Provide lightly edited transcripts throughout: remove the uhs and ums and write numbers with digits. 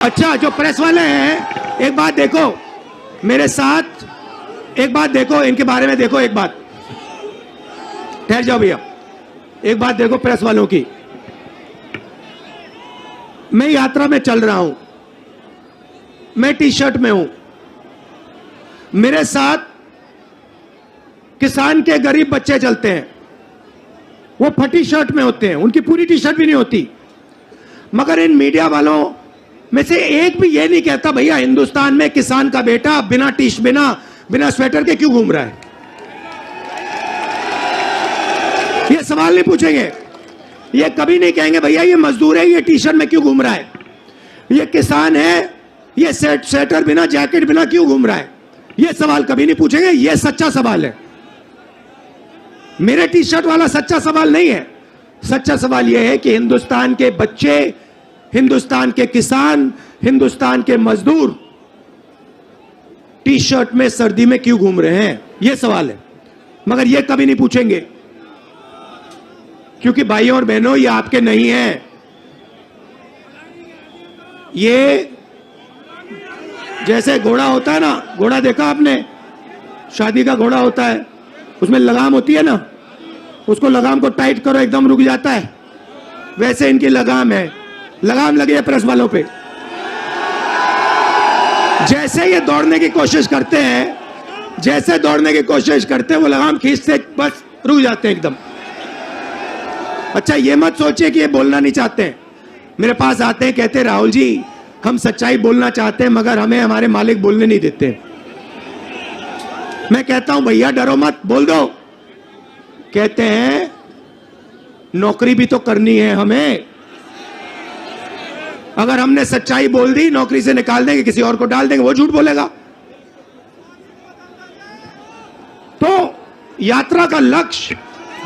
अच्छा, जो प्रेस वाले हैं, एक बात देखो मेरे साथ, एक बात देखो इनके बारे में, देखो एक बात, ठहर जाओ भैया, एक बात देखो प्रेस वालों की। मैं यात्रा में चल रहा हूं, मैं टी शर्ट में हूं, मेरे साथ किसान के गरीब बच्चे चलते हैं, वो फटी शर्ट में होते हैं, उनकी पूरी टी शर्ट भी नहीं होती, मगर इन मीडिया वालों में से एक भी ये नहीं कहता भैया हिंदुस्तान में किसान का बेटा बिना स्वेटर के क्यों घूम रहा है। ये सवाल नहीं पूछेंगे, ये कभी नहीं कहेंगे भैया ये मजदूर है, ये टी शर्ट में क्यों घूम रहा है, ये किसान है, ये स्वेटर बिना जैकेट बिना क्यों घूम रहा है। ये सवाल कभी नहीं पूछेंगे, ये सच्चा सवाल है। मेरे टी शर्ट वाला सच्चा सवाल नहीं है। सच्चा सवाल यह है कि हिंदुस्तान के बच्चे, हिंदुस्तान के किसान, हिंदुस्तान के मजदूर टी शर्ट में सर्दी में क्यों घूम रहे हैं, यह सवाल है। मगर यह कभी नहीं पूछेंगे, क्योंकि भाइयों और बहनों ये आपके नहीं हैं। ये जैसे घोड़ा होता है ना, घोड़ा देखा आपने, शादी का घोड़ा होता है, उसमें लगाम होती है ना, उसको लगाम को टाइट करो एकदम रुक जाता है, वैसे इनकी लगाम है, लगाम लगी है प्रेस वालों पे। जैसे ये दौड़ने की कोशिश करते हैं, जैसे दौड़ने की कोशिश करते हैं, वो लगाम खींचते बस रुक जाते हैं एकदम। अच्छा, ये मत सोचिए कि ये बोलना नहीं चाहते हैं। मेरे पास आते हैं, कहते राहुल जी हम सच्चाई बोलना चाहते हैं मगर हमें हमारे मालिक बोलने नहीं देते। मैं कहता हूं भैया डरो मत, बोल दो। कहते हैं नौकरी भी तो करनी है हमें, अगर हमने सच्चाई बोल दी नौकरी से निकाल देंगे, किसी और को डाल देंगे, वो झूठ बोलेगा। तो यात्रा का लक्ष्य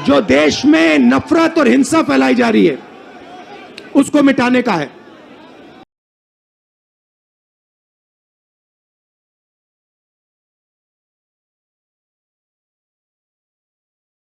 जो देश में नफरत और हिंसा फैलाई जा रही है उसको मिटाने का है।